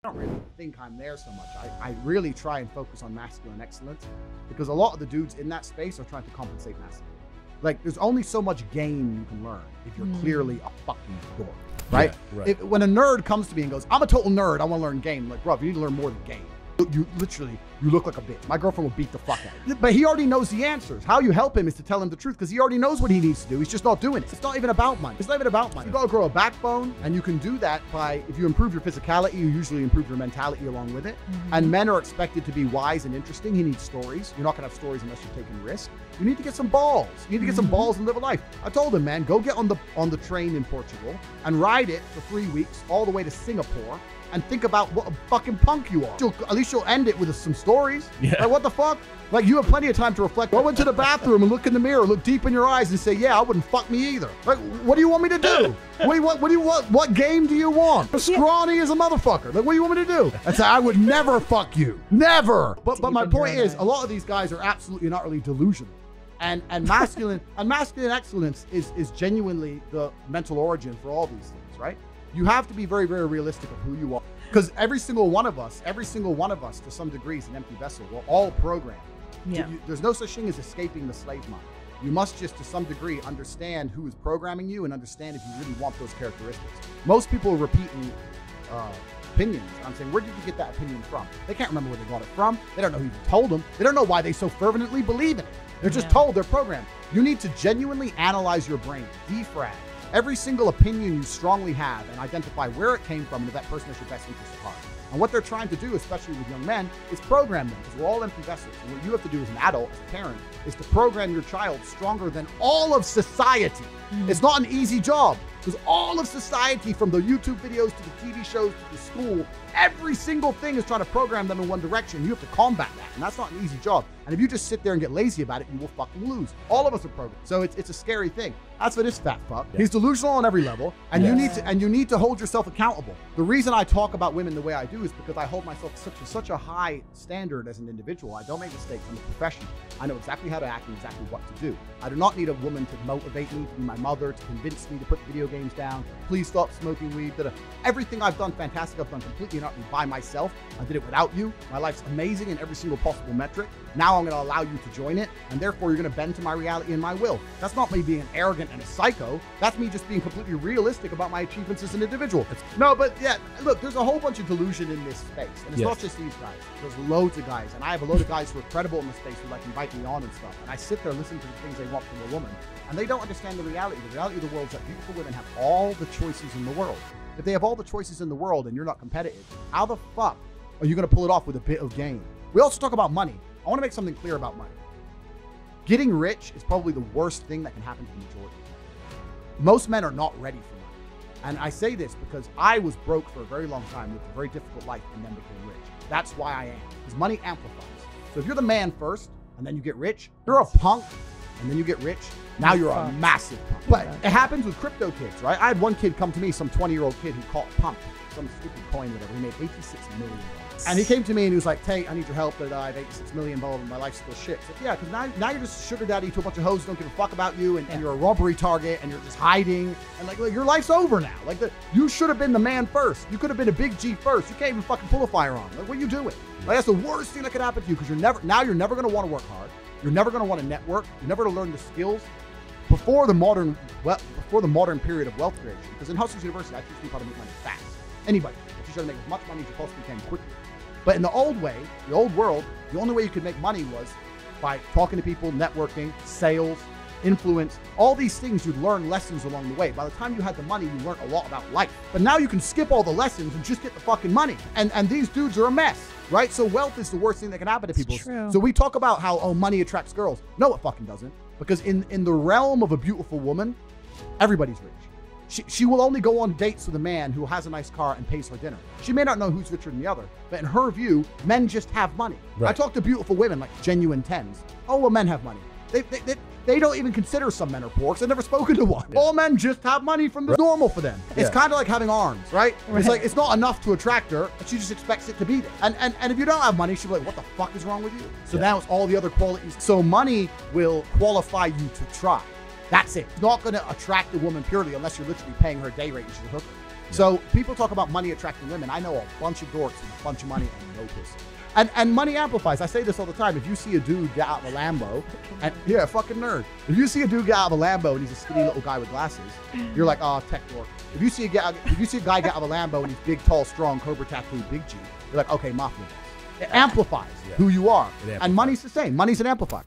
I don't really think I'm there so much. I really try and focus on masculine excellence because a lot of the dudes in that space are trying to compensate masculine. Like, there's only so much game you can learn if you're clearly a fucking dork, right? Yeah, right. When a nerd comes to me and goes, I'm a total nerd, I want to learn game. I'm like, bro, you need to learn more than game. You literally, you look like a bitch. My girlfriend will beat the fuck out of you. But he already knows the answers. How you help him is to tell him the truth because he already knows what he needs to do. He's just not doing it. It's not even about money. It's not even about money. You gotta grow a backbone, and you can do that by, if you improve your physicality, you usually improve your mentality along with it. And men are expected to be wise and interesting. He needs stories. You're not gonna have stories unless you're taking risks. You need to get some balls. You need to get some balls and live a life. I told him, man, go get on the train in Portugal and ride it for 3 weeks all the way to Singapore and think about what a fucking punk you are. At least you'll end it with some stories. Yeah. Like, what the fuck? Like, you have plenty of time to reflect. Go into the bathroom and look in the mirror, look deep in your eyes and say, yeah, I wouldn't fuck me either. Like, what do you want me to do? What game do you want? Scrawny as a motherfucker. Like, what do you want me to do? I say, I would never fuck you. Never. But my point is, a lot of these guys are absolutely not really delusional. And masculine excellence is genuinely the mental origin for all these things, right? You have to be very, very realistic of who you are. Because every single one of us, to some degree, is an empty vessel. We're all programmed. Yeah. There's no such thing as escaping the slave mind. You must just, to some degree, understand who is programming you and understand if you really want those characteristics. Most people are repeating opinions. I'm saying, where did you get that opinion from? They can't remember where they got it from. They don't know who told them. They don't know why they so fervently believe in it. They're just told, they're programmed. You need to genuinely analyze your brain, defrag every single opinion you strongly have and identify where it came from and if that person is your best interest at heart. And what they're trying to do, especially with young men, is program them, because we're all empty vessels. And what you have to do as an adult, as a parent, is to program your child stronger than all of society. It's not an easy job, because all of society, from the YouTube videos to the TV shows to the school, every single thing is trying to program them in one direction. You have to combat that, and that's not an easy job. And if you just sit there and get lazy about it, you will fucking lose. All of us are programmed, so it's a scary thing. That's for this fat fuck. He's delusional on every level, and you need to hold yourself accountable. The reason I talk about women the way I do is because I hold myself to such a high standard as an individual. I don't make mistakes. I'm a professional. I know exactly how to act and exactly what to do. I do not need a woman to motivate me, to be my mother, to convince me to put video games down. Please stop smoking weed. Everything I've done fantastic. I've done completely and utterly by myself. I did it without you. My life's amazing in every single possible metric. Now I'm going to allow you to join it, and therefore you're going to bend to my reality and my will. That's not me being arrogant and a psycho. That's me just being completely realistic about my achievements as an individual. No, but yeah, look, there's a whole bunch of delusion in this space, and it's not just these guys. There's loads of guys, and I have a load of guys who are credible in the space who like invite me on and stuff, and I sit there listening to the things they want from a woman, and they don't understand the reality. The reality of the world is that beautiful women have all the choices in the world. If they have all the choices in the world and you're not competitive, how the fuck are you going to pull it off with a bit of game? We also talk about money. I want to make something clear about money. Getting rich is probably the worst thing that can happen to the majority. Most men are not ready for money. And I say this because I was broke for a very long time, lived a very difficult life, and then became rich. That's why I am. Because money amplifies. So if you're the man first, and then you get rich, you're a punk, and then you get rich, now you're a massive punk. But it happens with crypto kids, right? I had one kid come to me, some 20-year-old kid who caught pump, some stupid coin, whatever. He made $86 million. And he came to me and he was like, Tate, I need your help. I have $86 million and my life's still shit. So yeah, because now you're just sugar daddy to a bunch of hoes who don't give a fuck about you, and you're a robbery target, and you're just hiding, and like your life's over now. Like, you should have been the man first. You could have been a big G first. You can't even fucking pull a firearm. Like, what are you doing? Like, that's the worst thing that could happen to you, because you're never going to want to work hard. You're never going to want to network. You're never going to learn the skills before the modern period of wealth creation. Because in Hustlers University, I teach people how to make money fast. Anybody. I teach you how to make as much money as you possibly can quickly. But in the old way, the old world, the only way you could make money was by talking to people, networking, sales, influence, all these things. You'd learn lessons along the way. By the time you had the money, you learned a lot about life. But now you can skip all the lessons and just get the fucking money. And these dudes are a mess, right? So wealth is the worst thing that can happen to people. So we talk about how, oh, money attracts girls. No, it fucking doesn't. Because in the realm of a beautiful woman, everybody's rich. She will only go on dates with a man who has a nice car and pays her dinner. She may not know who's richer than the other, but in her view, men just have money. Right. I talk to beautiful women, like genuine 10s. Oh, well, men have money. They don't even consider some men are poor, because they've never spoken to one. All men just have money from the normal for them. It's kind of like having arms, right? It's like, it's not enough to attract her, but she just expects it to be there. And if you don't have money, she'll be like, what the fuck is wrong with you? So now it's all the other qualities. So money will qualify you to try. That's it. It's not going to attract a woman purely unless you're literally paying her a day rate and she's a hooker. So people talk about money attracting women. I know a bunch of dorks with a bunch of money and no pussy. And money amplifies. I say this all the time. If you see a dude get out of a Lambo, and yeah, fucking nerd. If you see a dude get out of a Lambo and he's a skinny little guy with glasses, you're like, oh, tech dork. If you see a guy get out of a Lambo and he's big, tall, strong, Cobra tattoo, big G, you're like, okay, mafia. It amplifies who you are. And money's the same. Money's an amplifier.